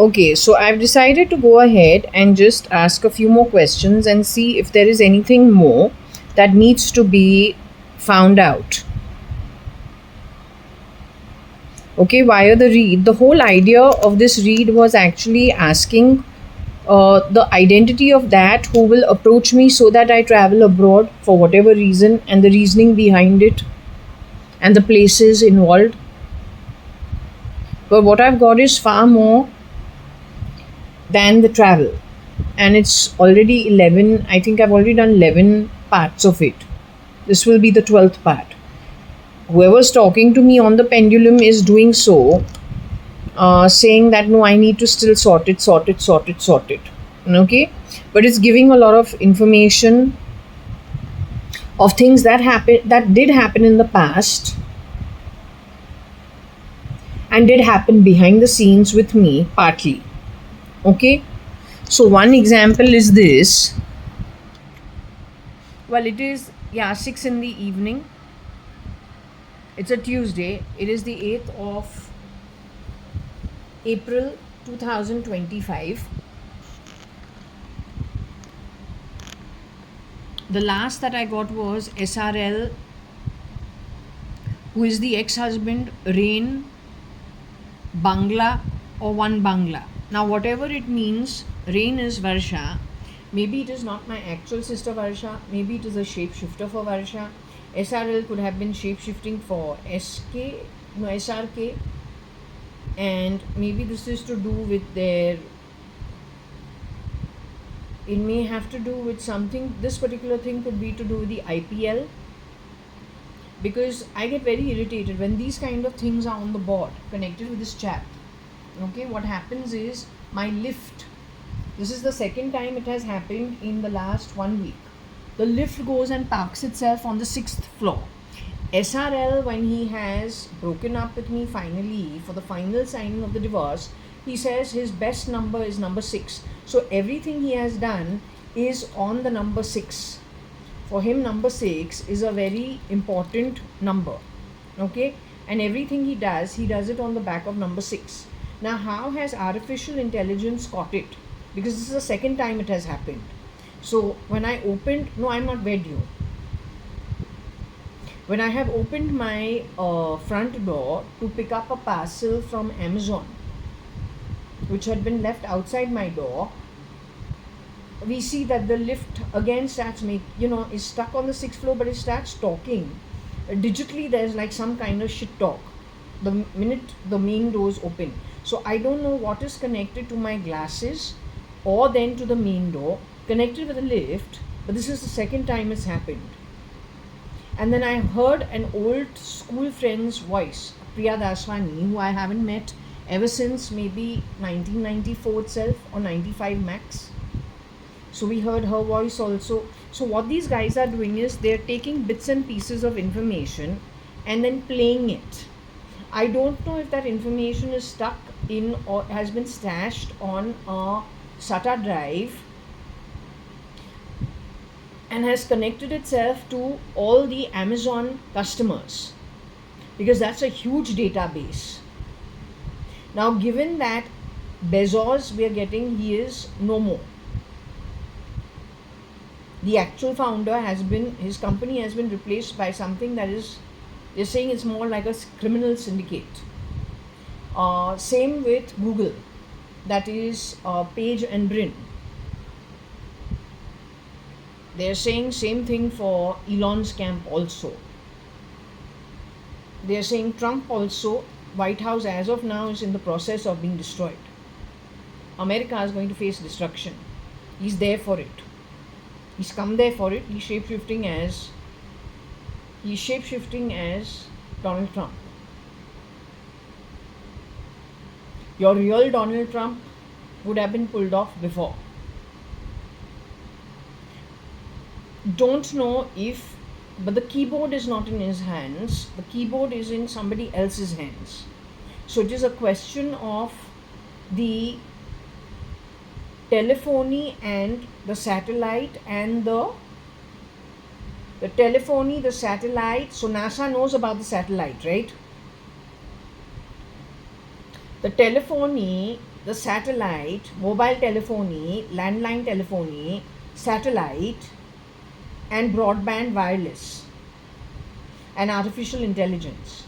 Okay, so I've decided to go ahead and just ask a few more questions and see if there is anything more that needs to be found out. Okay, via the read. The whole idea of this read was actually asking the identity of that who will approach me so that I travel abroad for whatever reason and the reasoning behind it and the places involved. But what I've got is far more than the travel. And it's already 11. I think I've already done 11 parts of it. This will be the 12th part. Whoever's talking to me on the pendulum is doing so, saying that no, I need to still sort it. Okay? But it's giving a lot of information of things that did happen in the past and did happen behind the scenes with me partly. Okay? So one example is this. Well, it is 6 in the evening. It's a Tuesday. It is the 8th of April 2025. The last that I got was SRL, who is the ex-husband, Rain, Bangla or One Bangla. Now whatever it means, Rain is Varsha. Maybe it is not my actual sister Varsha. Maybe it is a shapeshifter for Varsha. SRL could have been shapeshifting for SRK. And maybe this is to do with their... It may have to do with something. This particular thing could be to do with the IPL. Because I get very irritated when these kind of things are on the board connected with this chat. Okay, what happens is my lift. This is the second time it has happened in the last 1 week. The lift goes and parks itself on the 6th floor. SRL, when he has broken up with me finally for the final signing of the divorce, he says his best number is number 6. So everything he has done is on the number 6. For him, number 6 is a very important number. Okay? And everything he does it on the back of number 6. Now, how has artificial intelligence caught it? Because this is the second time it has happened. So when I opened, no, I'm not video. When I have opened my front door to pick up a parcel from Amazon, which had been left outside my door, we see that the lift again starts is stuck on the 6th floor, but it starts talking. Digitally, there's like some kind of shit talk the minute the main doors open. So I don't know what is connected to my glasses or then to the main door, connected with the lift, but this is the second time it's happened. And then I heard an old school friend's voice, JAYA.ADVANI, who I haven't met ever since maybe 1994 itself or 95 max. So we heard her voice also. So what these guys are doing is they're taking bits and pieces of information and then playing it. I don't know if that information is stuck in or has been stashed on a SATA drive and has connected itself to all the Amazon customers, because that's a huge database. Now, given that Bezos, we are getting, he is no more. The actual founder his company has been replaced by something that is, they're saying it's more like a criminal syndicate. Same with Google, that is Page and Brin. They're saying same thing for Elon's camp also. They're saying Trump also, White House as of now is in the process of being destroyed. America is going to face destruction. He's there for it. He's come there for it. He's shape-shifting as Donald Trump. Your real Donald Trump would have been pulled off before. Don't know if, but the keyboard is not in his hands. The keyboard is in somebody else's hands. So it is a question of the telephony and the satellite and the telephony, the satellite. So NASA knows about the satellite, right? The telephony the satellite, mobile telephony, landline telephony, satellite, and broadband wireless, and artificial intelligence.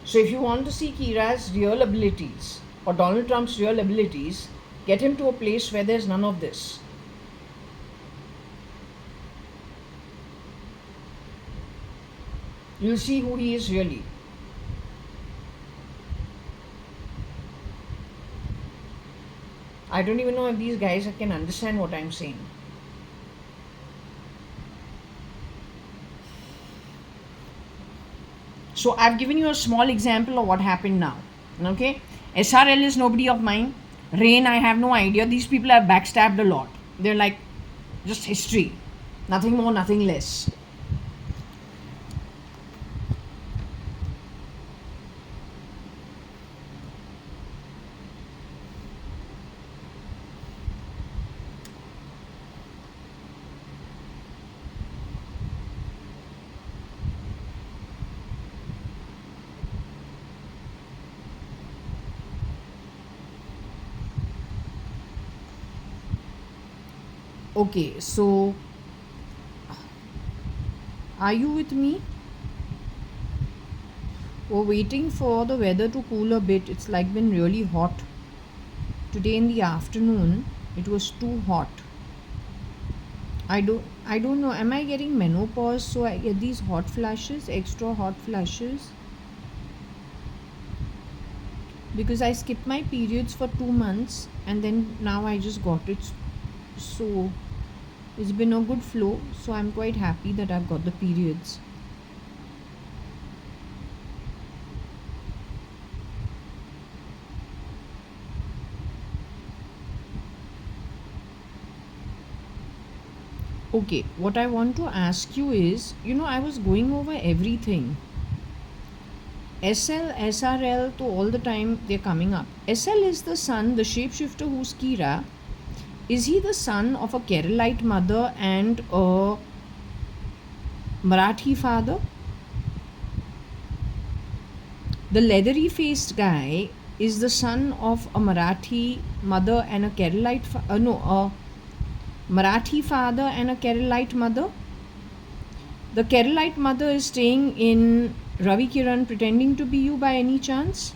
So if you want to see Kira's real abilities or Donald Trump's real abilities, get him to a place where there's none of this. You'll see who he is really. I don't even know if these guys can understand what I'm saying. So I've given you a small example of what happened now. Okay? SRL is nobody of mine. Rain, I have no idea. These people have backstabbed a lot. They're like just history. Nothing more, nothing less. Okay, so are you with me? We're waiting for the weather to cool a bit. It's like been really hot. Today in the afternoon, it was too hot. I don't know. Am I getting menopause? So I get these hot flashes, extra hot flashes. Because I skipped my periods for 2 months and then now I just got it. So it's been a good flow. So I'm quite happy that I've got the periods. Okay, what I want to ask you is, I was going over everything. SL, SRL, to all the time they're coming up. SL is the son, the shapeshifter who's Kira. Is he the son of a Keralite mother and a Marathi father? The leathery faced guy is the son of a Marathi mother and a Keralite a Marathi father and a Keralite mother. The Keralite mother is staying in Ravi Kiran pretending to be you by any chance?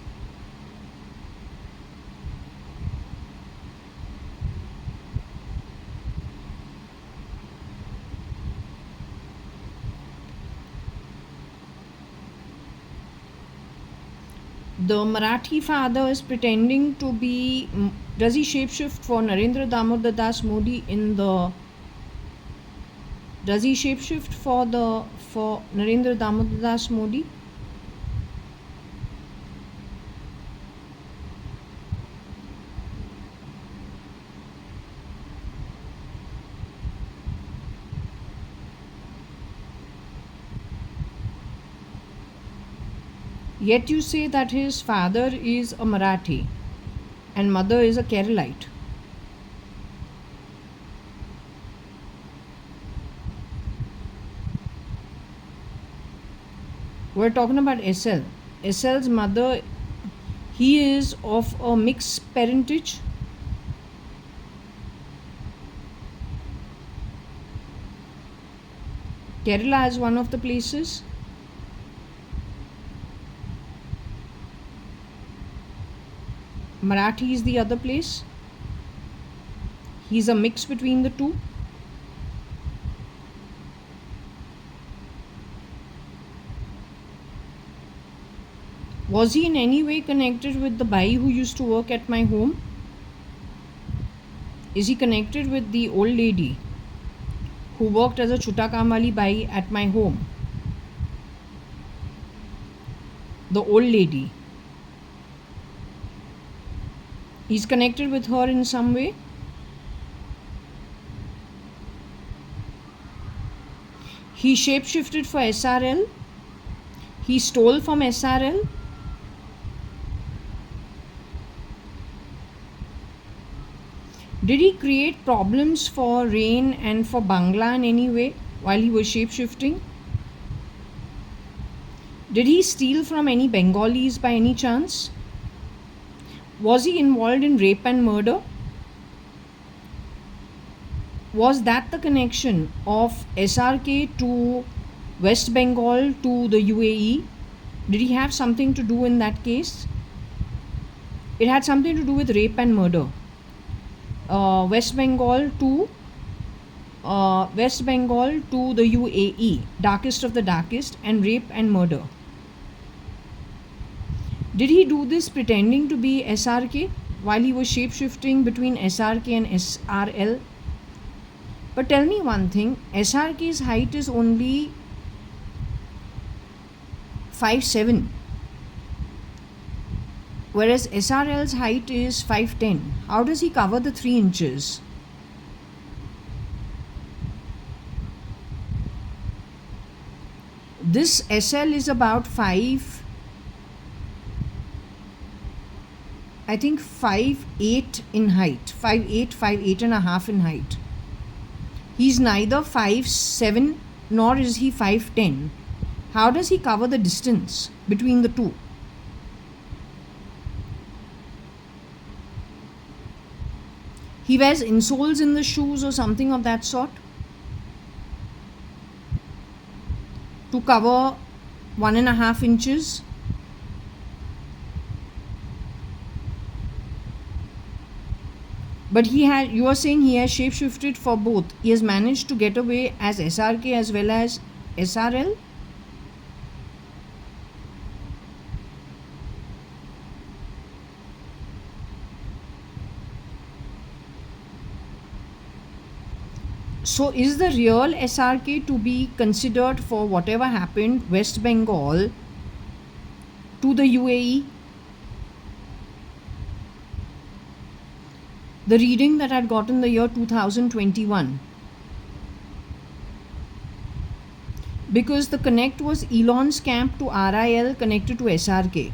The Marathi father is pretending to be. Does he shapeshift for Narendra Damodar Das Modi in the? Does he shapeshift for Narendra Damodar Das Modi? Yet you say that his father is a Marathi and mother is a Keralite. We're talking about SL. SL's mother, he is of a mixed parentage. Kerala is one of the places. Marathi is the other place. He's a mix between the two. Was he in any way connected with the bai who used to work at my home? Is he connected with the old lady who worked as a chuta kamali bai at my home? The old lady. He's connected with her in some way. He shapeshifted for SRL. He stole from SRL. Did he create problems for Rain and for Bangla in any way while he was shapeshifting? Did he steal from any Bengalis by any chance? Was he involved in rape and murder? Was that the connection of SRK to West Bengal to the UAE? Did he have something to do in that case? It had something to do with rape and murder. West Bengal to the UAE, darkest of the darkest, and rape and murder. Did he do this pretending to be SRK while he was shapeshifting between SRK and SRL? But tell me one thing, SRK's height is only 5'7", whereas SRL's height is 5'10". How does he cover the 3 inches? This SL is about 5'8" in height. 5'8" and a half in height. He's neither 5'7" nor is he 5'10". How does he cover the distance between the two? He wears insoles in the shoes or something of that sort to cover 1.5 inches. But you are saying he has shapeshifted for both. He has managed to get away as SRK as well as SRL? So is the real SRK to be considered for whatever happened West Bengal to the UAE? The reading that I'd got in the year 2021. Because the connect was Elon's camp to RIL connected to SRK.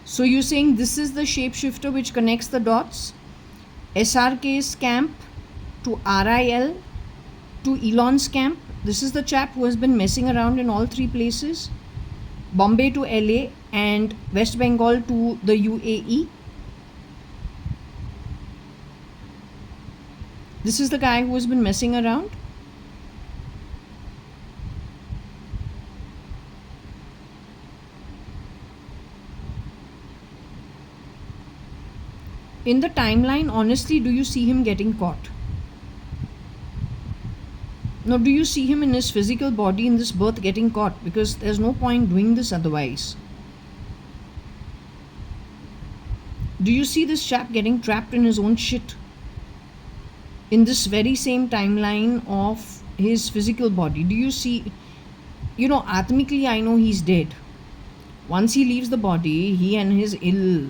So you're saying this is the shapeshifter which connects the dots? SRK's camp to RIL to Elon's camp? This is the chap who has been messing around in all 3 places? Bombay to LA and West Bengal to the UAE? This is the guy who has been messing around? In the timeline, honestly, do you see him getting caught? Now, do you see him in his physical body in this birth getting caught? Because there's no point doing this otherwise. Do you see this chap getting trapped in his own shit? In this very same timeline of his physical body. Do you see, atmically I know he's dead. Once he leaves the body, he and his ill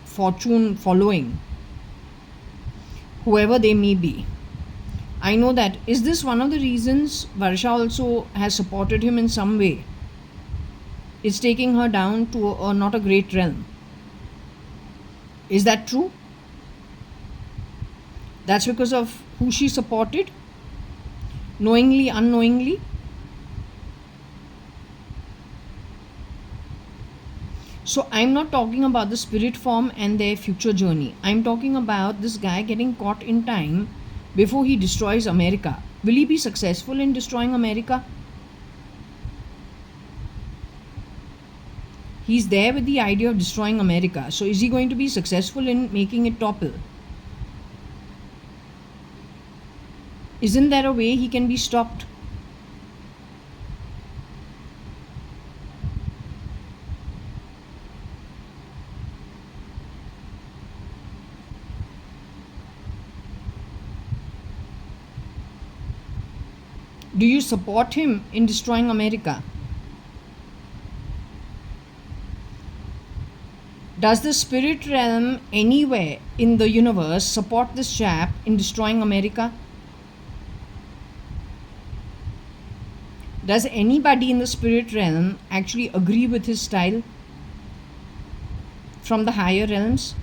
fortune following, whoever they may be, I know that. Is this one of the reasons Varsha also has supported him in some way? It's taking her down to not a great realm. Is that true? That's because of who she supported? Knowingly, unknowingly? So I'm not talking about the spirit form and their future journey. I'm talking about this guy getting caught in time before he destroys America. Will he be successful in destroying America? He's there with the idea of destroying America. So is he going to be successful in making it topple? Isn't there a way he can be stopped? Do you support him in destroying America? Does the spirit realm anywhere in the universe support this chap in destroying America? Does anybody in the spirit realm actually agree with his style from the higher realms?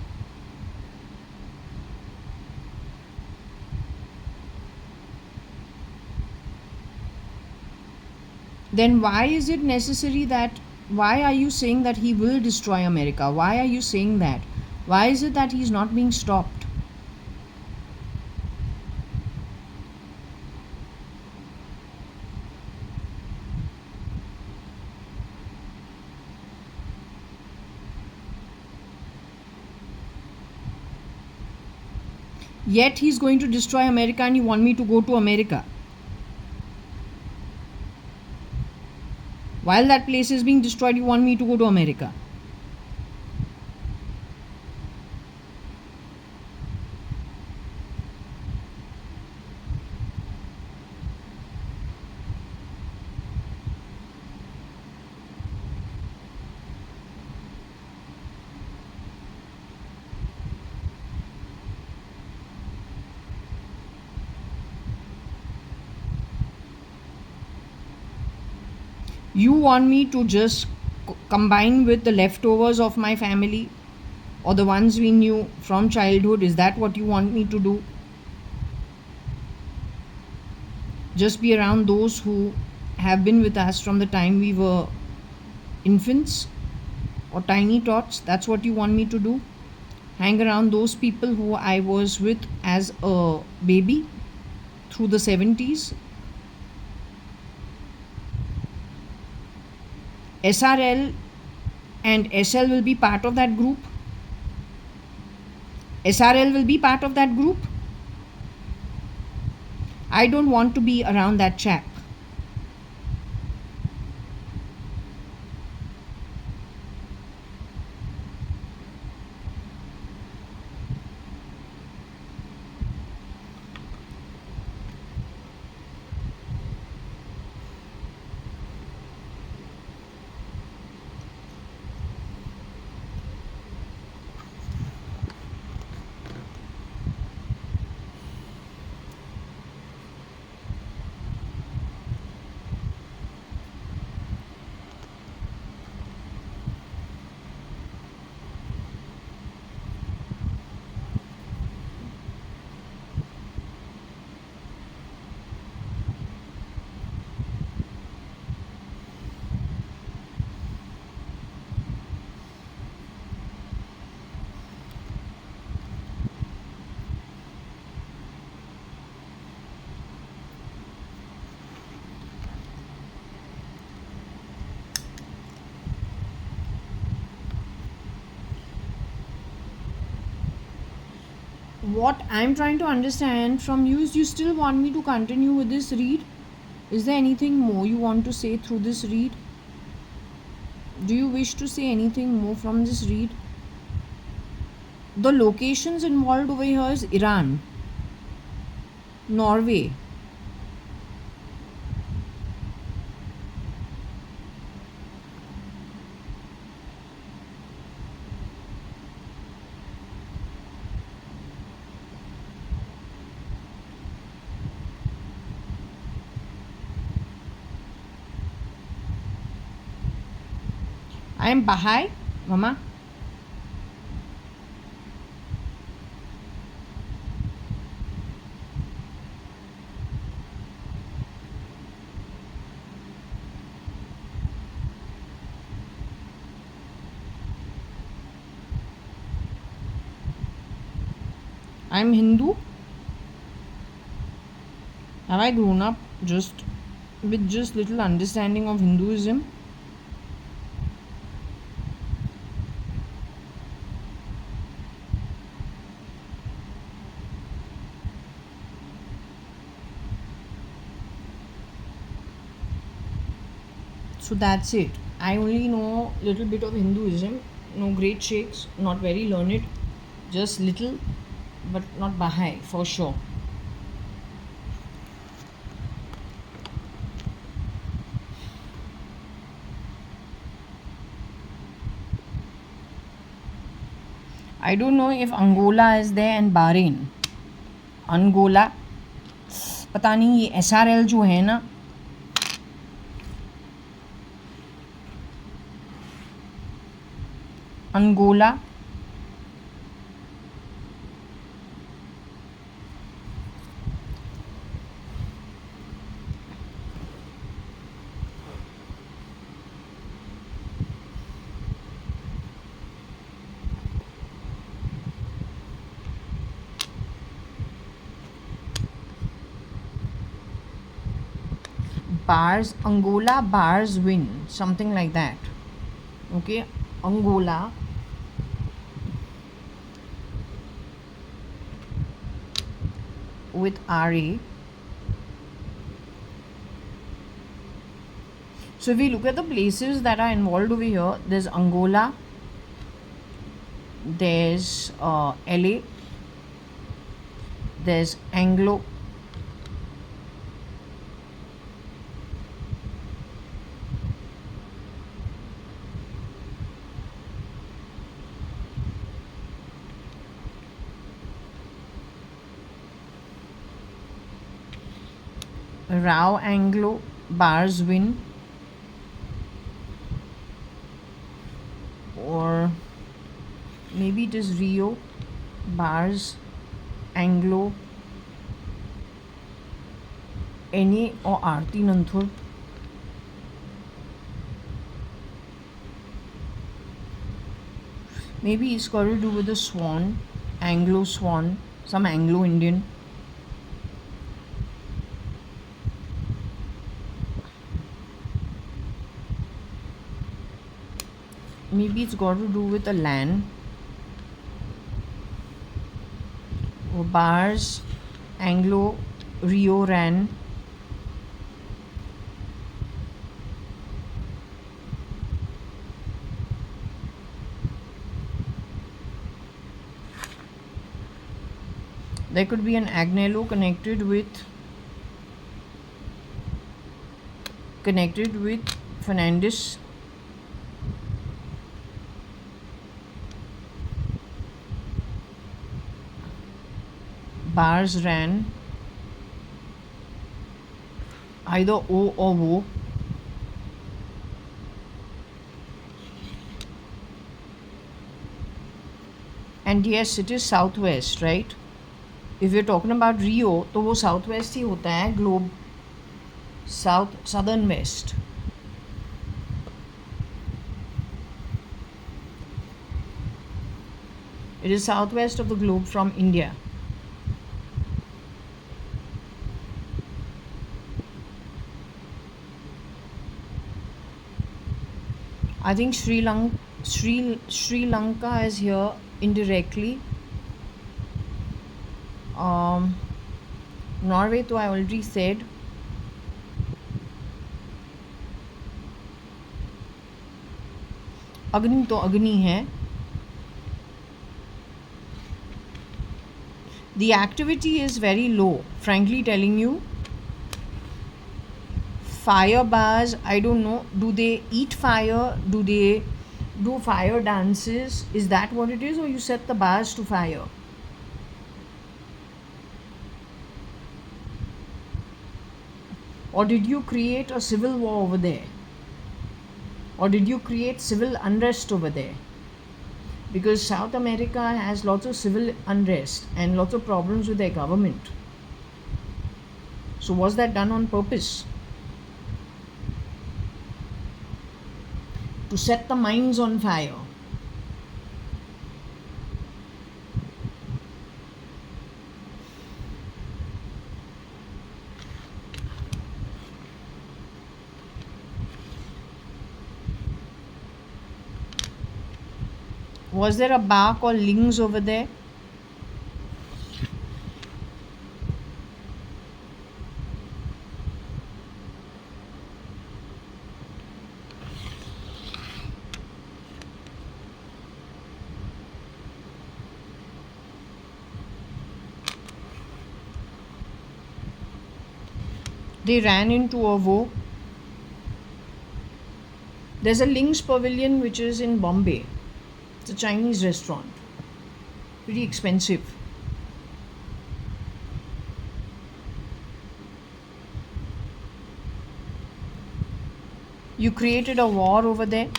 then why is it necessary that, why are you saying that he will destroy America? Why are you saying that? Why is it that he's not being stopped? Yet he's going to destroy America and you want me to go to America. While that place is being destroyed, you want me to go to America. You want me to just combine with the leftovers of my family or the ones we knew from childhood? Is that what you want me to do? Just be around those who have been with us from the time we were infants or tiny tots? That's what you want me to do? Hang around those people who I was with as a baby through the 70s? SRL and SL will be part of that group? SRL will be part of that group? I don't want to be around that chap. What I'm trying to understand from you is, you still want me to continue with this read? Is there anything more you want to say through this read? Do you wish to say anything more from this read? The locations involved over here is Iran, Norway, I am Baha'i, Mama. I am Hindu. Have I grown up just with just little understanding of Hinduism? So that's it. I only know little bit of Hinduism, no great sheikhs, not very learned, just little, but not Baha'i for sure. I don't know if Angola is there and Bahrain. Angola, पता नहीं ये SRL जो है ना, Angola, bars, Angola bars win, something like that. Okay, Angola with RA. So if we look at the places that are involved over here, there's Angola, there's LA, there's Anglo, Rao Anglo bars win, or maybe it is Rio bars Anglo NA or Aarti Nanthur. Maybe it's got to do with the swan, Anglo swan, some Anglo Indian. Maybe it's got to do with a land. Or bars Anglo Rio Ran. There could be an Agnello connected with Fernandez. Bars ran either O or Wo. And yes, it is southwest, right? If you're talking about Rio, तो वो southwest ही होता है, globe southern west. It is southwest of the globe from India. I think Sri Lanka is here indirectly. Norway, तो I already said. अग्नि तो अग्नि है. The activity is very low, frankly telling you. Fire bars, I don't know, do they eat fire? Do they do fire dances? Is that what it is, or you set the bars to fire? Or did you create a civil war over there? Or did you create civil unrest over there? Because South America has lots of civil unrest and lots of problems with their government. So was that done on purpose? To set the mines on fire? Was there a bar called Lings over there? They ran into a war. There's a Lings Pavilion which is in Bombay. It's a Chinese restaurant. Pretty expensive. You created a war over there.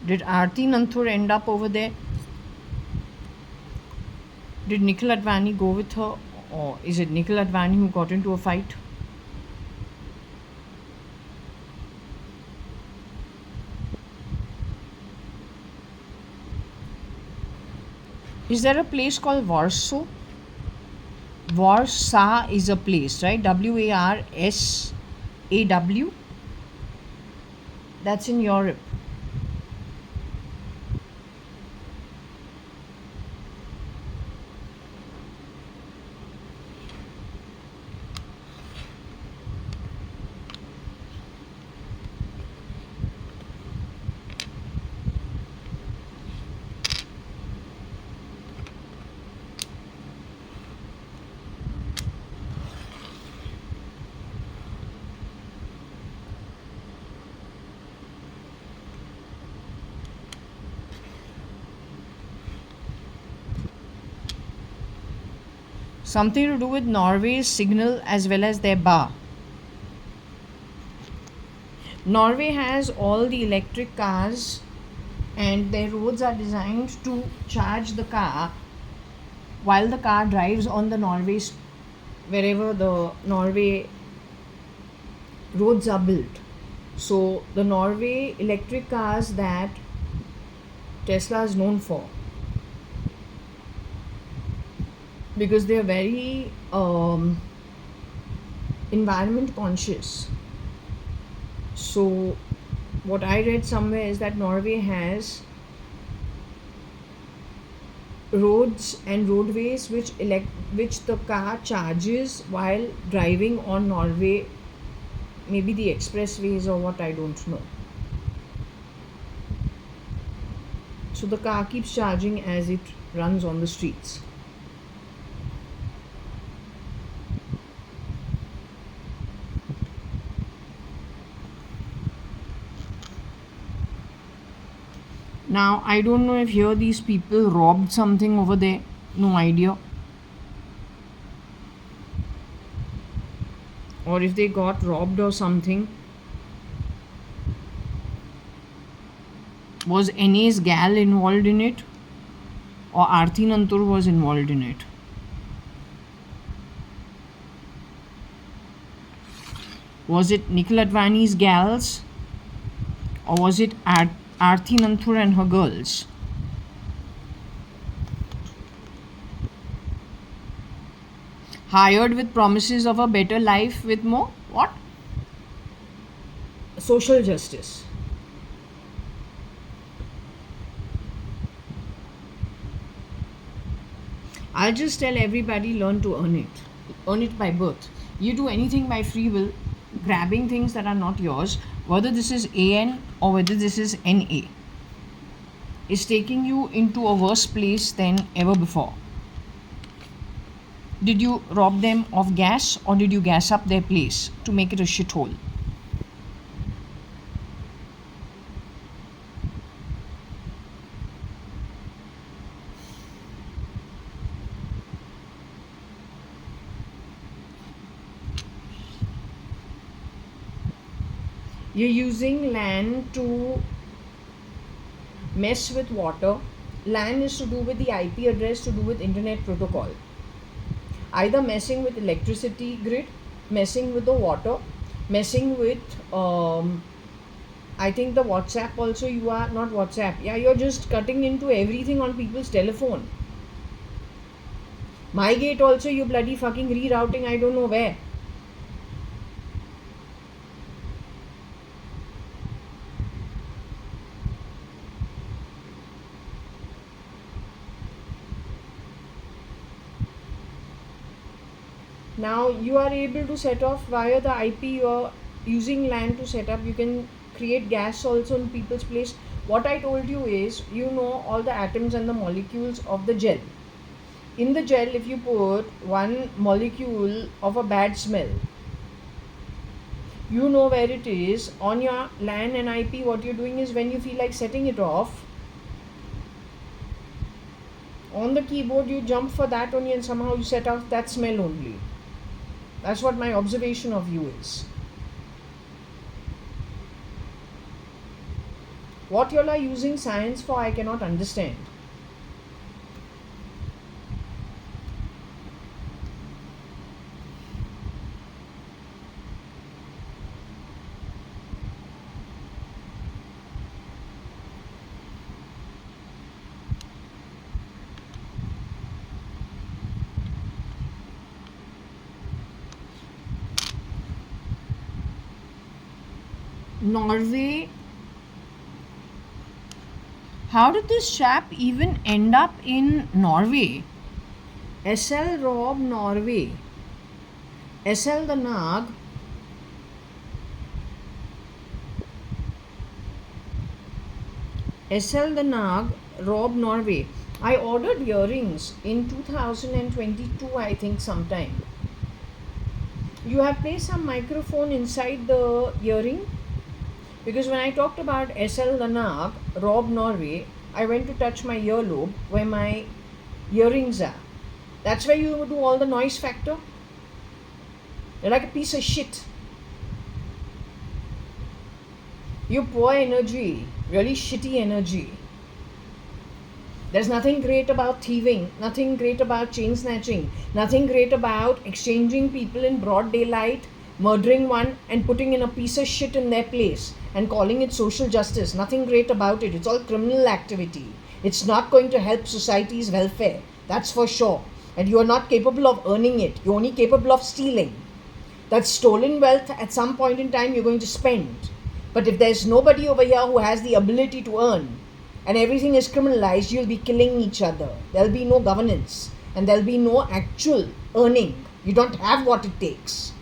Did Aarti Nanthur end up over there? Did Nikhil Advani go with her, or is it Nikhil Advani who got into a fight? Is there a place called Warsaw? Warsaw is a place, right? Warsaw. That's in Europe. Something to do with Norway's signal as well as their bar. Norway has all the electric cars and their roads are designed to charge the car while the car drives on the Norway's wherever the Norway roads are built. So the Norway electric cars that Tesla is known for, because they are very environment conscious. So what I read somewhere is that Norway has roads and roadways which the car charges while driving on Norway, maybe the expressways or what, I don't know. So the car keeps charging as it runs on the streets. Now, I don't know if here these people robbed something over there. No idea. Or if they got robbed or something. Was NA's gal involved in it? Or Aarti Nantur was involved in it? Was it Nikhil Advani's gals? Or was it Aarti Nantur and her girls? Hired with promises of a better life with more what? Social justice. I'll just tell everybody, learn to earn it. Earn it by birth. You do anything by free will, grabbing things that are not yours, whether this is AN or whether this is NA, is taking you into a worse place than ever before. Did you rob them of gas or did you gas up their place to make it a shithole? You're using land to mess with water. LAN is to do with the IP address, to do with internet protocol. Either messing with electricity grid, messing with the water, messing with I think the WhatsApp also. You are not WhatsApp. Yeah, you're just cutting into everything on people's telephone. My gate also you bloody fucking rerouting I don't know where. Now you are able to set off via the IP. You are using LAN to set up. You can create gas also in people's place. What I told you is, you know all the atoms and the molecules of the gel. In the gel, if you put one molecule of a bad smell, you know where it is. On your LAN and IP, what you're doing is, when you feel like setting it off, on the keyboard you jump for that only and somehow you set off that smell only. That's what my observation of you is. What you all are using science for, I cannot understand. Norway. How did this chap even end up in Norway? SL Rob Norway. SL the Nag. SL the Nag, Rob Norway. I ordered earrings in 2022, I think, sometime. You have placed some microphone inside the earring? Because when I talked about SL the Nag, Rob Norway, I went to touch my earlobe where my earrings are. That's where you do all the noise factor. You're like a piece of shit. You poor energy, really shitty energy. There's nothing great about thieving, nothing great about chain snatching, nothing great about exchanging people in broad daylight, murdering one and putting in a piece of shit in their place and calling it social justice. Nothing great about it. It's all criminal activity. It's not going to help society's welfare. That's for sure. And you are not capable of earning it. You're only capable of stealing. That stolen wealth at some point in time you're going to spend. But if there's nobody over here who has the ability to earn and everything is criminalized, you'll be killing each other. There'll be no governance and there'll be no actual earning. You don't have what it takes.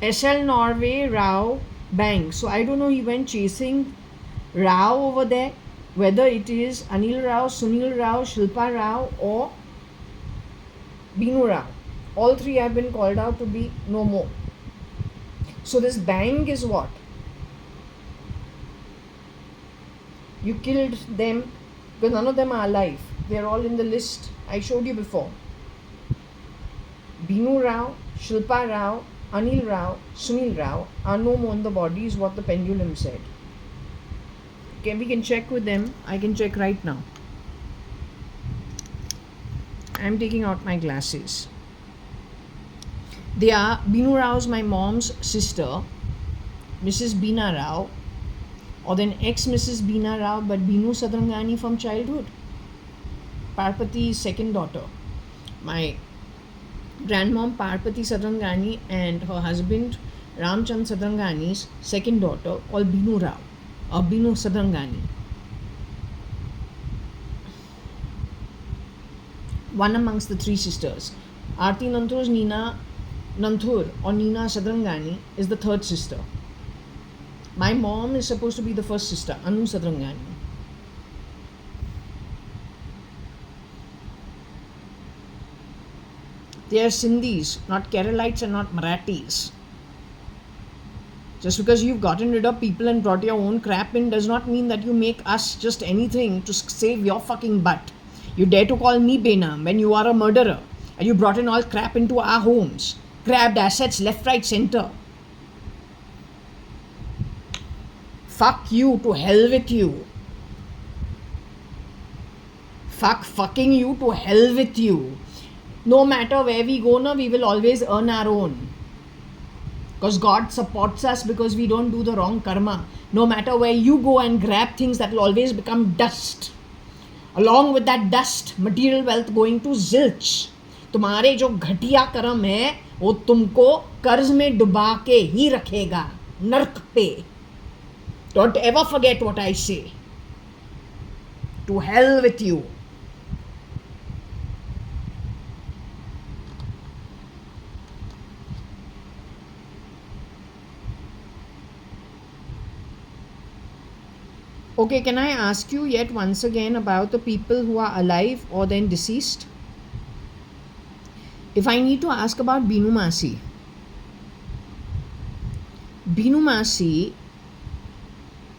SL Norway Rao Bank. So I don't know, he went chasing Rao over there, whether it is Anil Rao, Sunil Rao, Shilpa Rao or Binu Rao. All three have been called out to be no more. So this bang is what? You killed them because none of them are alive. They are all in the list I showed you before. Binu Rao, Shilpa Rao, Anil Rao, Sunil Rao are no more in the body is what the pendulum said. Okay, we can check with them. I can check right now. I am taking out my glasses. They are Binu Rao's my mom's sister, Mrs. Beena Rao, or then ex-Mrs. Beena Rao, but Binu Sadrangani from childhood. Parpati's second daughter. My grandmom Parpati Sadrangani and her husband Ramchand Sadrangani's second daughter called Binu Rao or Binu Sadrangani. One amongst the three sisters. Aarti Nanthur's Nina Nanthur or Nina Sadrangani is the third sister. My mom is supposed to be the first sister, Anu Sadrangani. They are Sindhis, not Keralites and not Marathis. Just because you've gotten rid of people and brought your own crap in does not mean that you make us just anything to save your fucking butt. You dare to call me Benam when you are a murderer and you brought in all crap into our homes, grabbed assets left, right, center. Fuck you, to hell with you. Fucking you, to hell with you. No matter where we go now, we will always earn our own. Because God supports us because we don't do the wrong karma. No matter where you go and grab things, that will always become dust. Along with that dust, material wealth going to zilch. तुम्हारे जो घटिया कर्म है वो तुमको कर्ज में डुबा के ही रखेगा नर्क पे. Don't ever forget what I say. To hell with you. Okay, can I ask you yet once again about the people who are alive or then deceased? If I need to ask about Binu Masi. Binu Masi,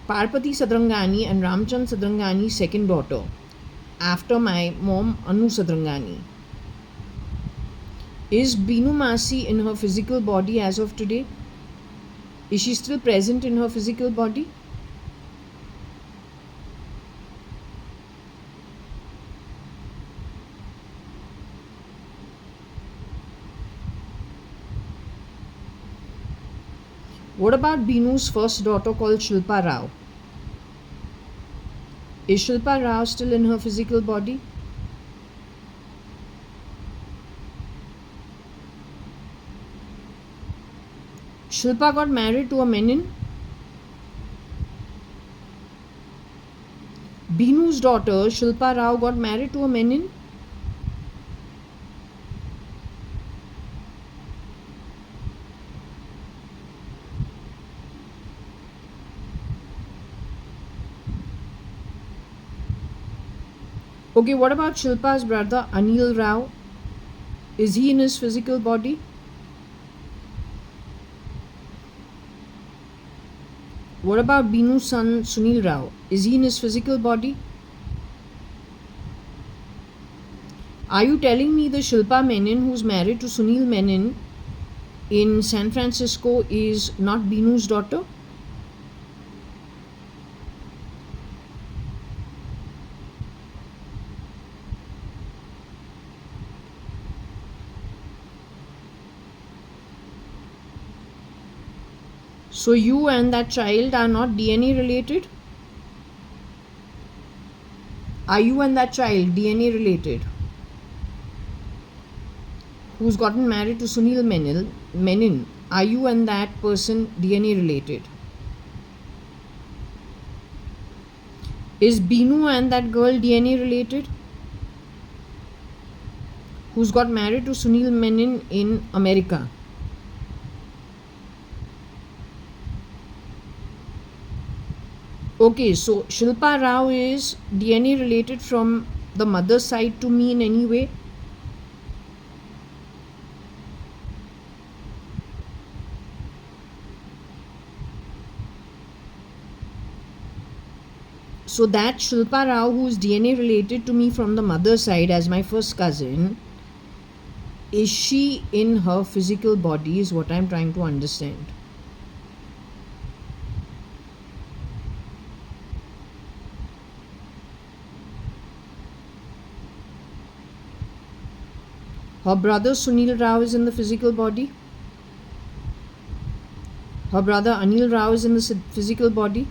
Parpati Sadrangani and Ramchand Sadrangani's second daughter, after my mom Anu Sadrangani. Is Binu Masi in her physical body as of today? Is she still present in her physical body? What about Binu's first daughter called Shilpa Rao? Is Shilpa Rao still in her physical body? Shilpa got married to a Menon. Binu's daughter Shilpa Rao got married to a Menon. Okay, what about Shilpa's brother Anil Rao? Is he in his physical body? What about Binu's son Sunil Rao? Is he in his physical body? Are you telling me the Shilpa Menon who's married to Sunil Menon in San Francisco is not Binu's daughter? So you and that child are not DNA related? Are you and that child DNA related? Who's gotten married to Sunil Menon? Are you and that person DNA related? Is Binu and that girl DNA related? Who's got married to Sunil Menon in America? Okay, so Shilpa Rao is DNA related from the mother's side to me in any way? So that Shilpa Rao who is DNA related to me from the mother's side as my first cousin, is she in her physical body is what I'm trying to understand. Her brother Sunil Rao is in the physical body. Her brother Anil Rao is in the physical body.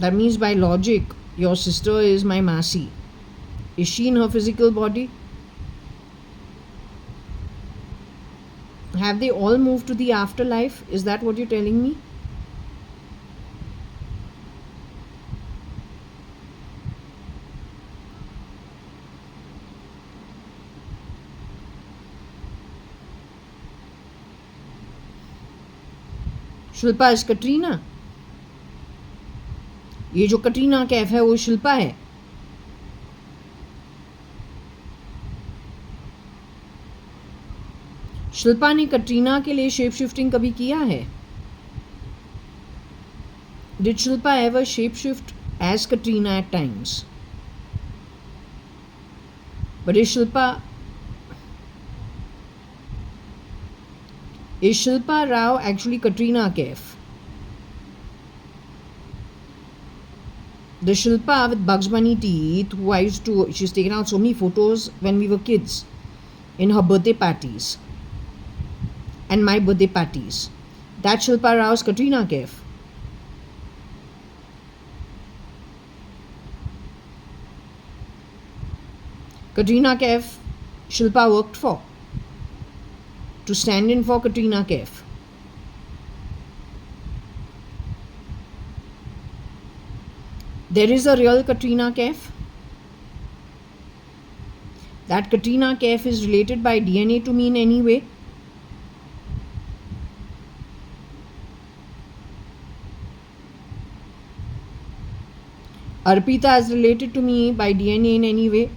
That means by logic, your sister is my Masi. Is she in her physical body? Have they all moved to the afterlife? Is that what you're telling me? Shilpa is Katrina. ये जो कटरीना कैफ है वो शिल्पा है. शिल्पा ने कटरीना के लिए shape shifting कभी किया है? Did Shilpa ever shapeshift as Katrina at times? But is Shilpa Rao actually Katrina Kaif? The Shilpa with Bugs Bunny teeth who she's taken out so many photos when we were kids in her birthday parties and my birthday parties. That Shilpa Rao is Katrina Kaif. Katrina Kaif, Shilpa worked for to stand in for Katrina Kaif. There is a real Katrina Kaif. That Katrina Kaif is related by DNA to me in any way. Arpita is related to me by DNA in any way.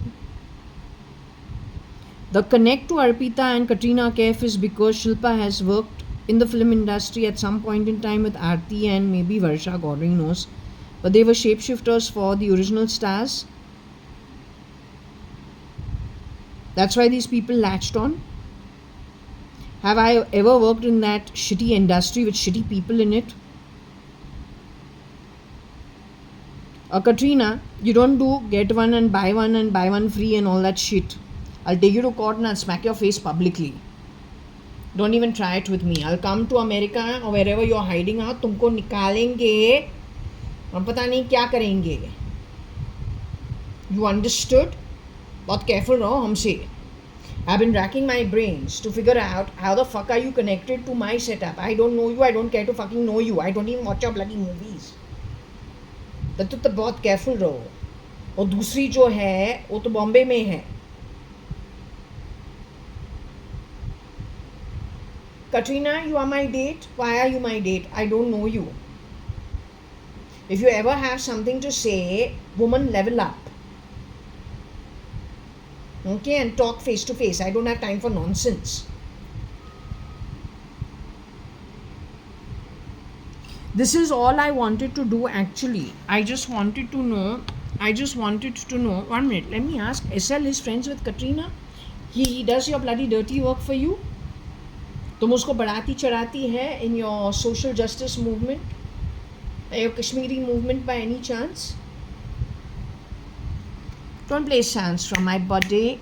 The connect to Arpita and Katrina Kaif is because Shilpa has worked in the film industry at some point in time with Aarti and maybe Varsha, God only knows. But they were shapeshifters for the original stars. That's why these people latched on. Have I ever worked in that shitty industry with shitty people in it? Katrina, you don't do get one and buy one free and all that shit. I'll take you to court and I'll smack your face publicly. Don't even try it with me. I'll come to America or wherever you're hiding out. तुमको निकालेंगे. हम पता नहीं क्या करेंगे. You understood? बहुत careful रहो हमसे. I've been racking my brains to figure out how the fuck are you connected to my setup. I don't know you. I don't care to fucking know you. I don't even watch your bloody movies. तो बहुत careful रहो. और दूसरी जो है वो तो बॉम्बे में है. Katrina, you are my date. Why are you my date? I don't know you. If you ever have something to say, woman, level up. Okay, and talk face to face. I don't have time for nonsense. This is all I wanted to do actually. I just wanted to know. 1 minute. Let me ask. SL is friends with Katrina? He does your bloody dirty work for you? तुम उसको बढ़ाती चढ़ाती है in your social justice movement, your Kashmiri movement by any chance? Don't play sounds from my body.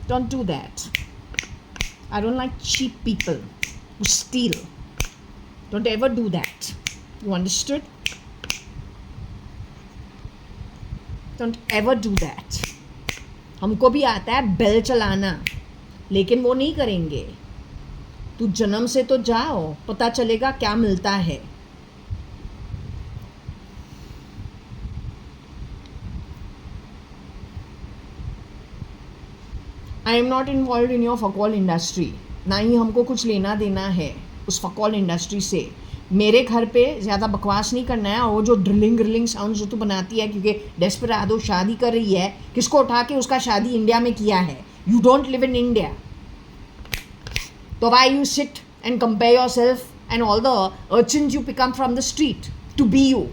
Don't do that. I don't like cheap people who steal. Don't ever do that. You understood? Don't ever do that. हमको भी आता है bell चलाना, लेकिन वो नहीं करेंगे. तू जन्म से तो जाओ, पता चलेगा क्या मिलता है. I am not involve in your fuckall industry. ना ही हमको कुछ लेना देना है उस फकॉल इंडस्ट्री से. मेरे घर पे ज़्यादा बकवास नहीं करना है. और वो जो ड्रिलिंग साउंड जो तू बनाती है क्योंकि डेस्पराडो शादी कर रही है, किसको उठा के उसका शादी इंडिया में किया है? You don't live in India. So why you sit and compare yourself and all the urchins you pick up from the street to be you?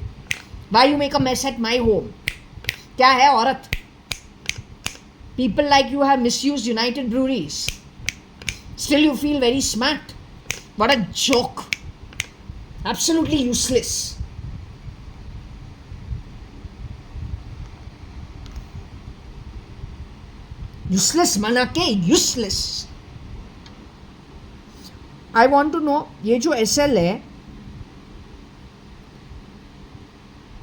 Why you make a mess at my home? क्या है औरत? People like you have misused United Breweries. Still you feel very smart. What a joke. Absolutely useless. Useless माना के useless. I want to know, ये जो SL है,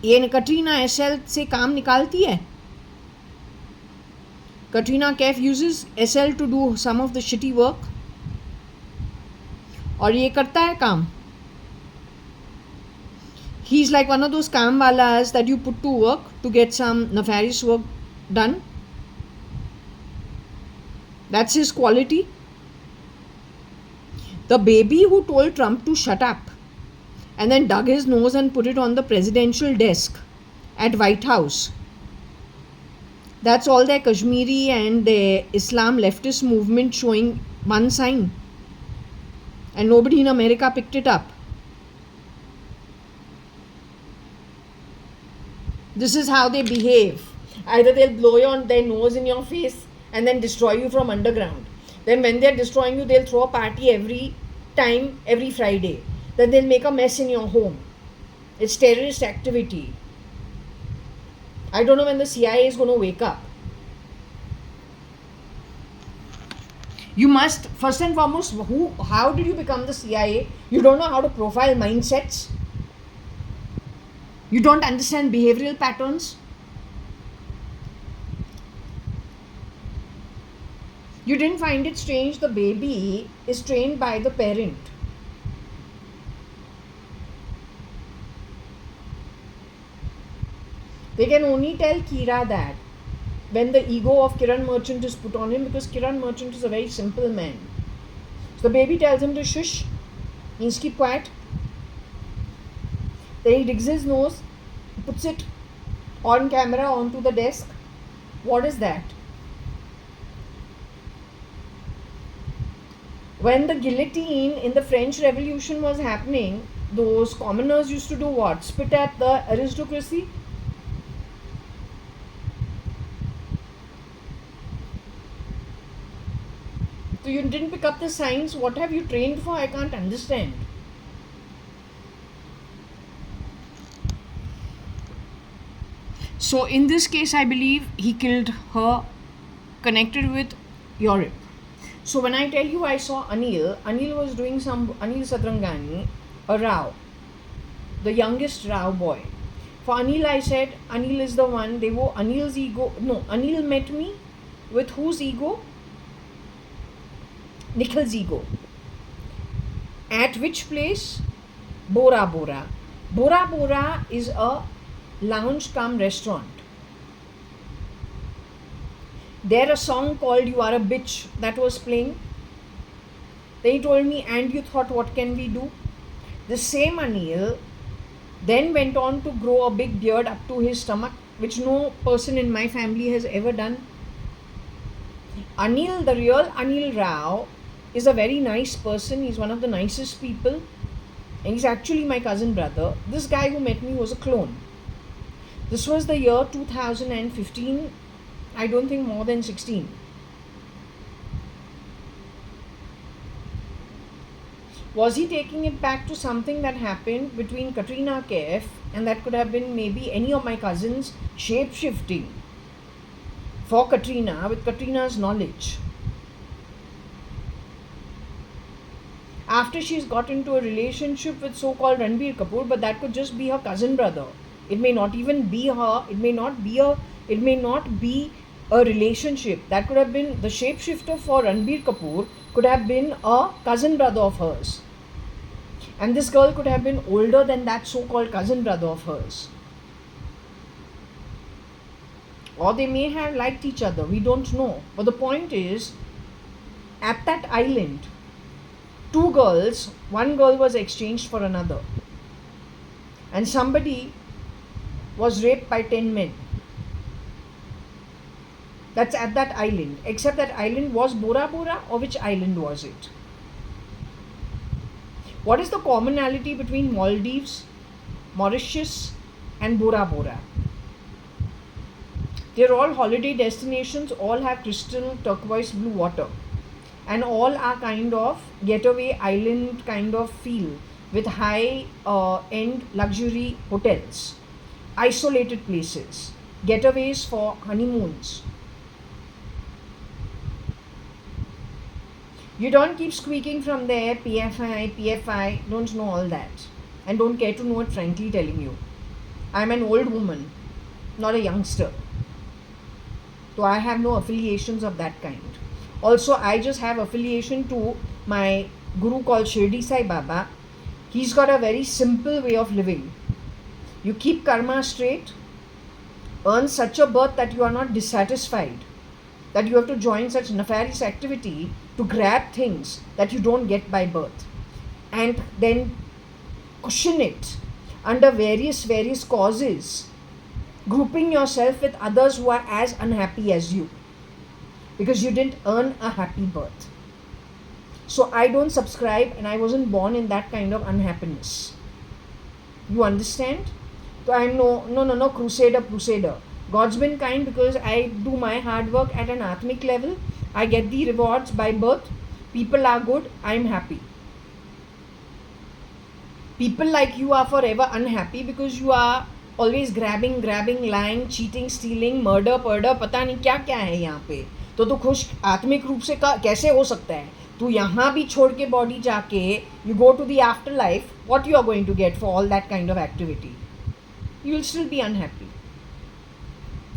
ये Katrina SL से काम निकालती है? Katrina Kaif uses SL to do some of the shitty work और ये करता है काम. He's like one of those काम वालास that you put to work to get some nefarious work done. That's his quality. The baby who told Trump to shut up and then dug his nose and put it on the presidential desk at White House. That's all their Kashmiri and their Islam leftist movement showing one sign. And nobody in America picked it up. This is how they behave. Either they'll blow their nose in your face and then destroy you from underground. Then when they're destroying you, they'll throw a party every time, every Friday. Then they'll make a mess in your home. It's terrorist activity. I don't know when the CIA is going to wake up. You must, first and foremost, how did you become the CIA? You don't know how to profile mindsets. You don't understand behavioral patterns. You didn't find it strange the baby is trained by the parent. They can only tell Kira that when the ego of Kiran Merchant is put on him, because Kiran Merchant is a very simple man. So the baby tells him to shush, means keep quiet. Then he digs his nose, puts it on camera onto the desk. What is that? When the guillotine in the French Revolution was happening, those commoners used to do what? Spit at the aristocracy? So you didn't pick up the signs. What have you trained for? I can't understand. So in this case, I believe he killed her connected with Europe. So when I tell you I saw Anil was doing Anil Sadrangani, a Rao, the youngest Rao boy. For Anil, I said Anil is the one. They were Anil's ego. No, Anil met me with whose ego? Nikhil's ego. At which place? Bora Bora. Bora Bora is a lounge cum restaurant. There a song called You Are a Bitch that was playing. Then he told me, and you thought, what can we do? The same Anil then went on to grow a big beard up to his stomach, which no person in my family has ever done. Anil, the real Anil Rao, is a very nice person. He's one of the nicest people. And he's actually my cousin brother. This guy who met me was a clone. This was the year 2015. I don't think more than 16. Was he taking it back to something that happened between Katrina Kaif, and that could have been maybe any of my cousins shape-shifting for Katrina with Katrina's knowledge? After she's got into a relationship with so-called Ranbir Kapoor, but that could just be her cousin brother. It may not even be her. It may not be a relationship. That could have been the shapeshifter for Ranbir Kapoor, could have been a cousin brother of hers. And this girl could have been older than that so-called cousin brother of hers. Or they may have liked each other. We don't know. But the point is, at that island, two girls, one girl was exchanged for another. And somebody was raped by 10 men. That's at that island. Except that island was Bora Bora, or which island was it? What is the commonality between Maldives, Mauritius and Bora Bora? They're all holiday destinations, all have crystal turquoise blue water, and all are kind of getaway island kind of feel with high end luxury hotels, isolated places, getaways for honeymoons. You don't keep squeaking from there, PFI, don't know all that. And don't care to know it, frankly telling you. I'm an old woman, not a youngster. So I have no affiliations of that kind. Also, I just have affiliation to my guru called Shirdi Sai Baba. He's got a very simple way of living. You keep karma straight, earn such a birth that you are not dissatisfied, that you have to join such nefarious activity to grab things that you don't get by birth, and then cushion it under various causes, grouping yourself with others who are as unhappy as you because you didn't earn a happy birth. So I don't subscribe, and I wasn't born in that kind of unhappiness. You understand? So I'm no crusader. God's been kind because I do my hard work at an atmic level. I get the rewards by birth. People are good. I'm happy. People like you are forever unhappy because you are always grabbing, lying, cheating, stealing, murder, पता नहीं क्या क्या है यहाँ पे. तो तू खुश आत्मिक रूप से कैसे हो सकता है? तू यहाँ भी छोड़ के बॉडी जाके you go to the afterlife, what you are going to get for all that kind of activity? You will still be unhappy.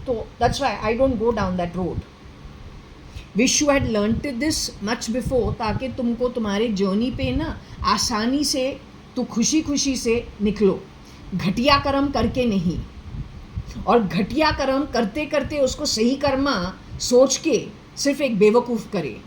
So that's why I don't go down that road. Wish you had learnt this much before, ताकि तुमको तुम्हारे journey पे ना आसानी से तो खुशी से निकलो, घटिया कर्म करके नहीं. और घटिया कर्म करते करते उसको सही कर्मा सोच के सिर्फ एक बेवकूफ़ करे.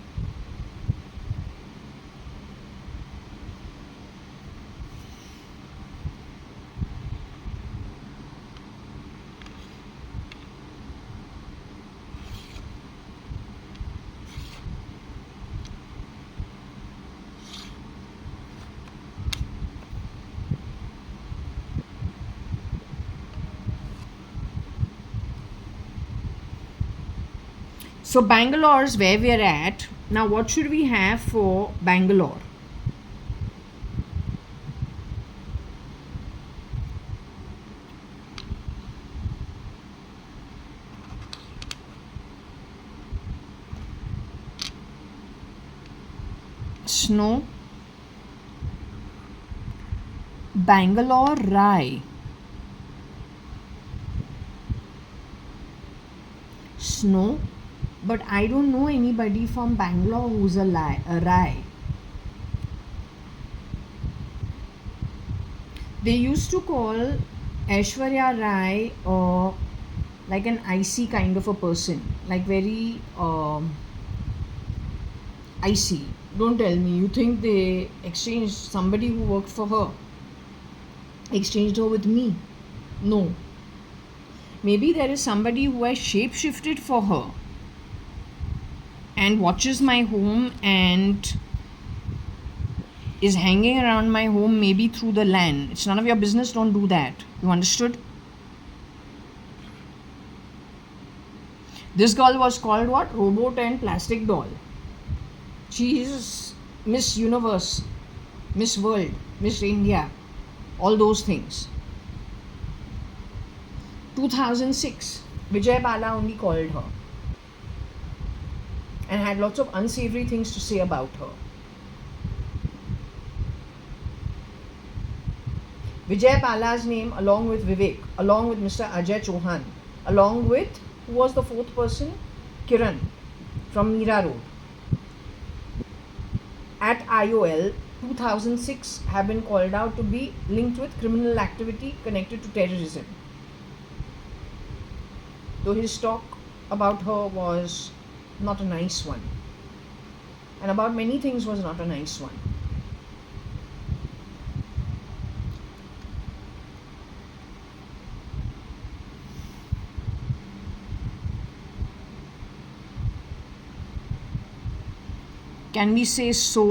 So Bangalore is where we are at. Now what should we have for Bangalore? Snow. Bangalore Rai. Snow. But I don't know anybody from Bangalore who's a Rai. They used to call Aishwarya Rai like an icy kind of a person, like very icy. Don't tell me you think they exchanged somebody who worked for her, exchanged her with me. No. Maybe there is somebody who has shape-shifted for her and watches my home and is hanging around my home, maybe through the LAN. It's none of your business. Don't do that. You understood? This girl was called what? Robot and Plastic Doll. She is Miss Universe, Miss World, Miss India, all those things. 2006, Vijay Bala only called her and had lots of unsavory things to say about her. Vijay Bala's name, along with Vivek, along with Mr. Ajay Chauhan, along with, who was the fourth person? Kiran from Meera Road. At IOL, 2006 have been called out to be linked with criminal activity connected to terrorism. Though his talk about her was not a nice one, and about many things was not a nice one. Can we say so?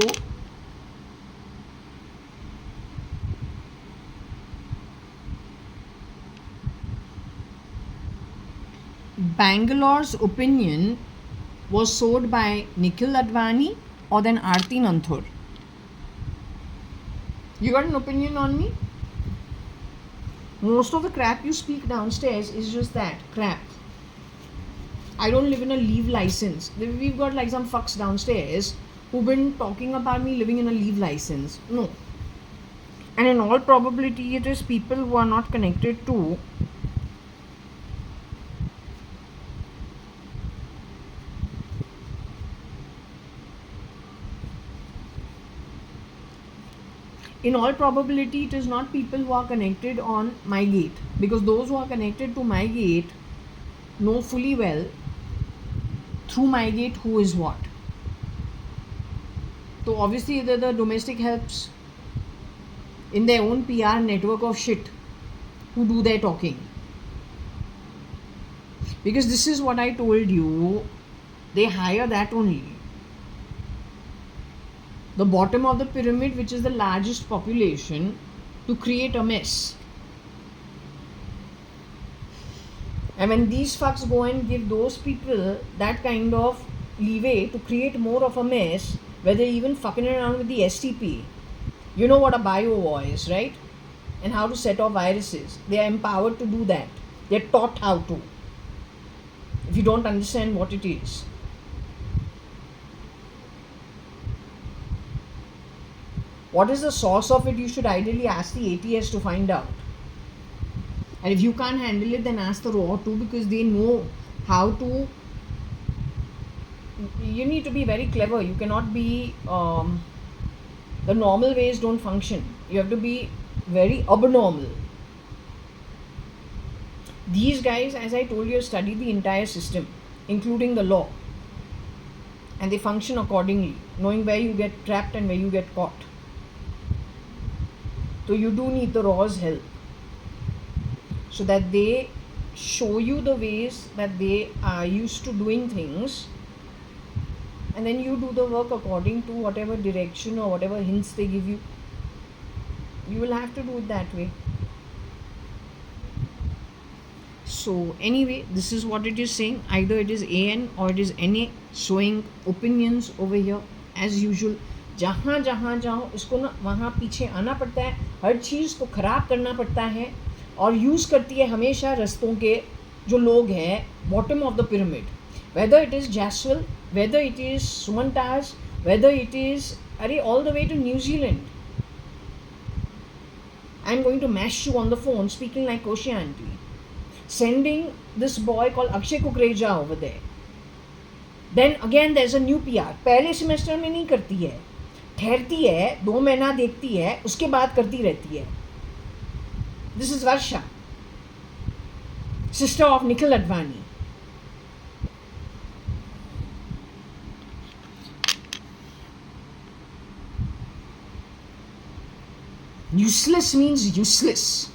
Bangalore's opinion was sold by Nikhil Advani or then Aarti Nanthur. You got an opinion on me? Most of the crap you speak downstairs is just that, crap. I don't live in a leave license. We've got like some fucks downstairs who've been talking about me living in a leave license. No. And in all probability, it is people who are not connected to in all probability, it is not people who are connected on my gate, because those who are connected to my gate know fully well through my gate who is what. So obviously either the domestic helps in their own PR network of shit who do their talking. Because this is what I told you, they hire that only. The bottom of the pyramid, which is the largest population, to create a mess. And when these fucks go and give those people that kind of leeway to create more of a mess, where they're even fucking around with the STP, you know what a bio war is, right? And how to set off viruses. They are empowered to do that. They're taught how to. If you don't understand what it is. What is the source of it? You should ideally ask the ATS to find out. And if you can't handle it, then ask the RAW too, because they know how to. You need to be very clever. You cannot be. The normal ways don't function. You have to be very abnormal. These guys, as I told you, study the entire system, including the law. And they function accordingly, knowing where you get trapped and where you get caught. So you do need the Raw's help, so that they show you the ways that they are used to doing things, and then you do the work according to whatever direction or whatever hints they give you. You will have to do it that way. So anyway, this is what it is saying. Either it is AN or it is NA, showing opinions over here as usual. जहाँ जहाँ जाओ इसको ना वहाँ पीछे आना पड़ता है, हर चीज़ को ख़राब करना पड़ता है, और यूज़ करती है हमेशा रस्तों के जो लोग हैं bottom of the pyramid. Whether it is Jaswal, whether it is Sumantaj, whether it is all the way to New Zealand. I'm going to mash you on the phone speaking like Koshi auntie. Sending this boy called Akshay Kukreja over there. Then again there's a new PR. पहले semester में नहीं करती है, ठहरती है, 2 महीना देखती है, उसके बाद करती रहती है. This is Varsha, sister of Nikhil Advani. Useless means useless.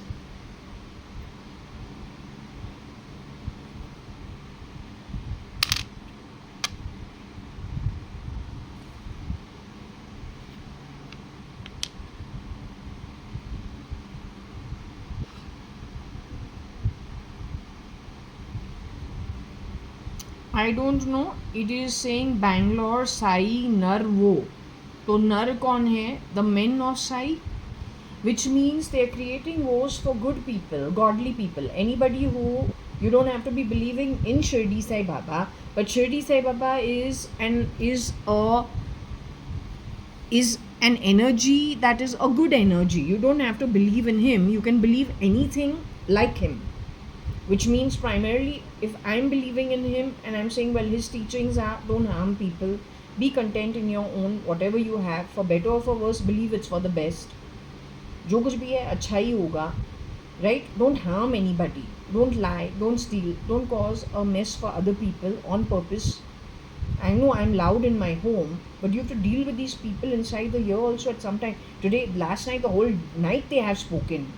I don't know. It is saying Bangalore Sai Nar Wo. तो नर कौन है? The men of Sai, which means they are creating woes for good people, godly people. Anybody who, you don't have to be believing in Shirdi Sai Baba, but Shirdi Sai Baba is an energy that is a good energy. You don't have to believe in him. You can believe anything like him. Which means primarily, if I'm believing in him and I'm saying, well, his teachings are don't harm people, be content in your own, whatever you have, for better or for worse, believe it's for the best. जो कुछ भी है अच्छा ही होगा, right? Don't harm anybody, don't lie, don't steal, don't cause a mess for other people on purpose. I know I'm loud in my home, but you have to deal with these people inside the year also at some time. Today, last night, the whole night they have spoken.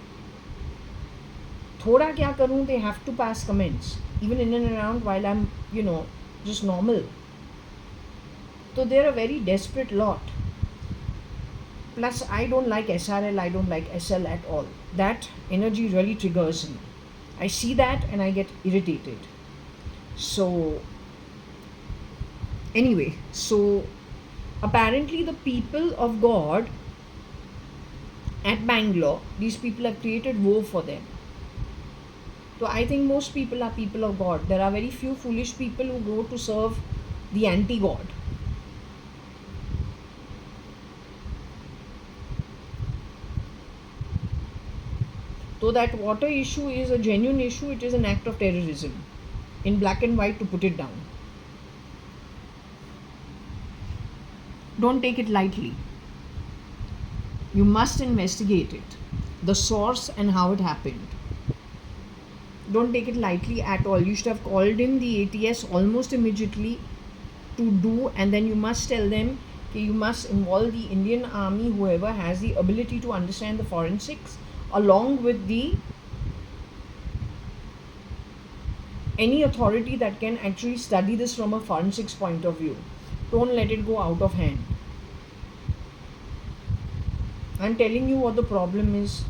थोड़ा क्या करूँ, they have to pass comments even in and around while I'm just normal. So they're a very desperate lot. Plus I don't like SRL, I don't like SL at all. That energy really triggers me. I see that and I get irritated. So anyway, so apparently the people of God at Bangalore, these people have created woe for them. So I think most people are people of God. There are very few foolish people who go to serve the anti-God. So that water issue is a genuine issue. It is an act of terrorism. In black and white, to put it down. Don't take it lightly. You must investigate it. The source and how it happened. Don't take it lightly at all. You should have called in the ATS almost immediately to do, and then you must tell them that you must involve the Indian Army, whoever has the ability to understand the forensics, along with the any authority that can actually study this from a forensics point of view. Don't let it go out of hand. I'm telling you what the problem is.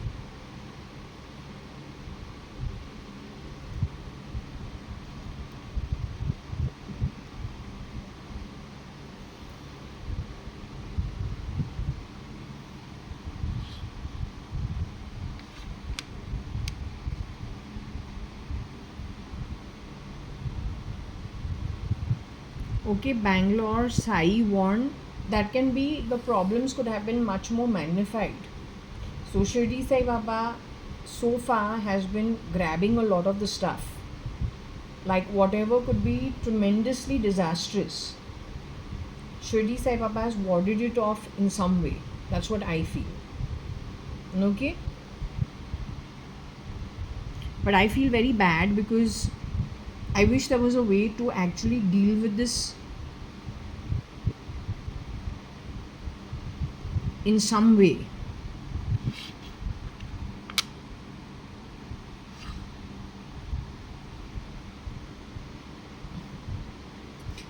Okay, Bangalore, Sai warned that can be, the problems could have been much more magnified. So Shirdi Sai Baba so far has been grabbing a lot of the stuff. Like whatever could be tremendously disastrous, Shirdi Sai Baba has warded it off in some way. That's what I feel. Okay? But I feel very bad because I wish there was a way to actually deal with this in some way.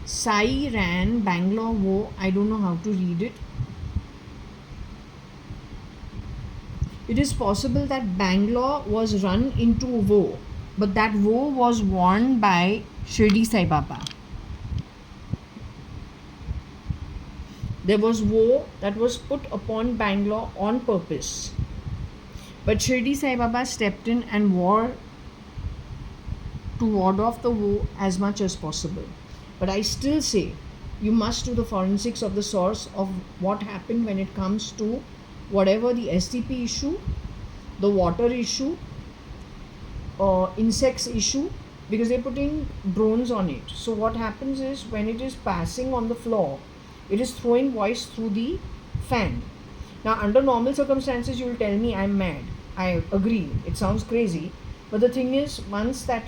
Sai ran Bangalore Woe. I don't know how to read it. It is possible that Bangalore was run into woe, but that woe was warned by Shirdi Sai Baba. There was woe that was put upon Bangalore on purpose, but Shirdi Sai Baba stepped in and ward off the woe as much as possible. But I still say you must do the forensics of the source of what happened when it comes to whatever the STP issue, the water issue, insects issue, because they're putting drones on it. So what happens is when it is passing on the floor, it is throwing voice through the fan. Now under normal circumstances you will tell me I'm mad. I agree, it sounds crazy, but the thing is, once that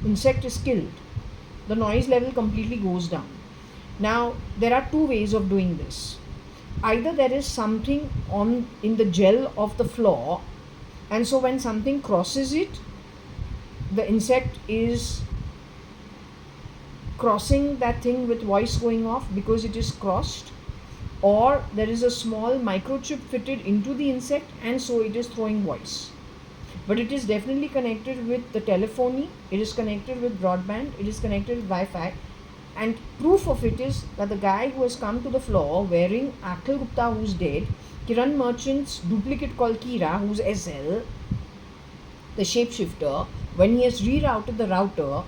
insect is killed, the noise level completely goes down. Now there are two ways of doing this. Either there is something in the gel of the floor, and so when something crosses it, the insect is crossing that thing with voice going off because it is crossed, or there is a small microchip fitted into the insect and so it is throwing voice. But it is definitely connected with the telephony, it is connected with broadband, it is connected with Wi-Fi, and proof of it is that the guy who has come to the floor wearing Akhil Gupta, who's dead, Kiran Merchant's duplicate called Kira, who's SL, the shapeshifter, when he has rerouted the router,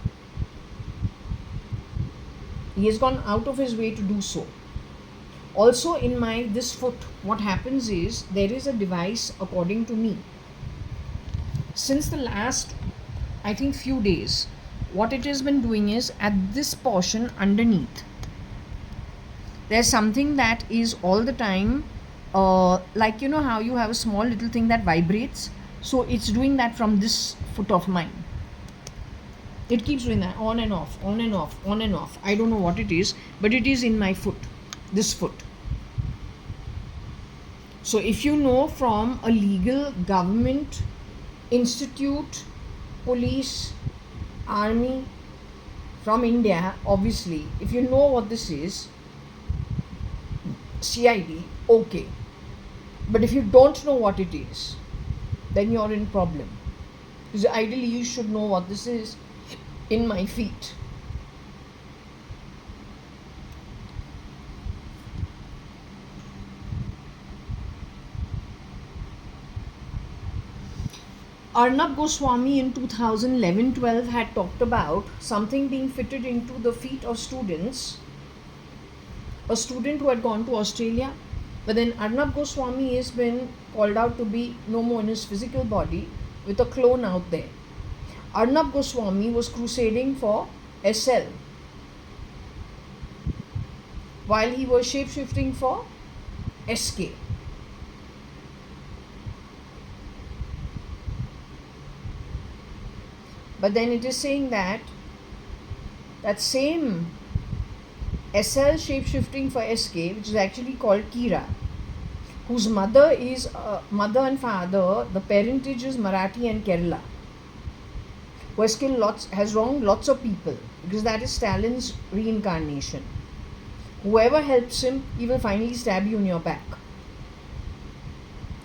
he has gone out of his way to do so. Also in this foot, what happens is there is a device, according to me, since the last, I think, few days, what it has been doing is at this portion underneath, there's something that is all the time, like you know how you have a small little thing that vibrates, so it's doing that from this foot of mine. It keeps doing that on and off, on and off, on and off. I don't know what it is, but it is in my foot, this foot. So if you know from a legal government institute, police, army, from India, obviously, if you know what this is, CID, okay. But if you don't know what it is, then you're in problem. Because ideally you should know what this is. In my feet. Arnab Goswami in 2011-12 had talked about something being fitted into the feet of students. A student who had gone to Australia, but then Arnab Goswami has been called out to be no more in his physical body with a clone out there. Arnab Goswami was crusading for SL while he was shapeshifting for SK. But then it is saying that same SL shapeshifting for SK, which is actually called Kira, whose mother is mother and father, the parentage is Marathi and Kerala, who has wronged lots of people, because that is Stalin's reincarnation. Whoever helps him, he will finally stab you in your back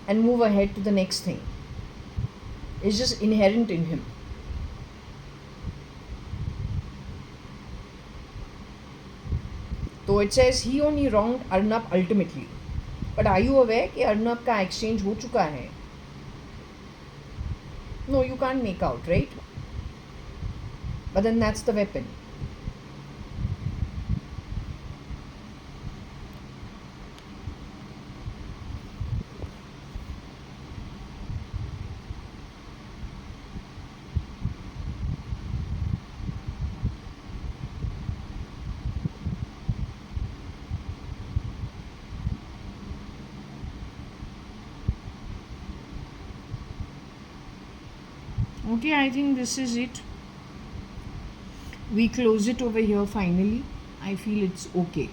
and move ahead to the next thing. It's just inherent in him. So it says he only wronged Arnab ultimately. But are you aware कि Arnab का exchange हो चुका है? No, you can't make out, right? But then that's the weapon. Okay, I think this is it. We close it over here finally. I feel it's okay.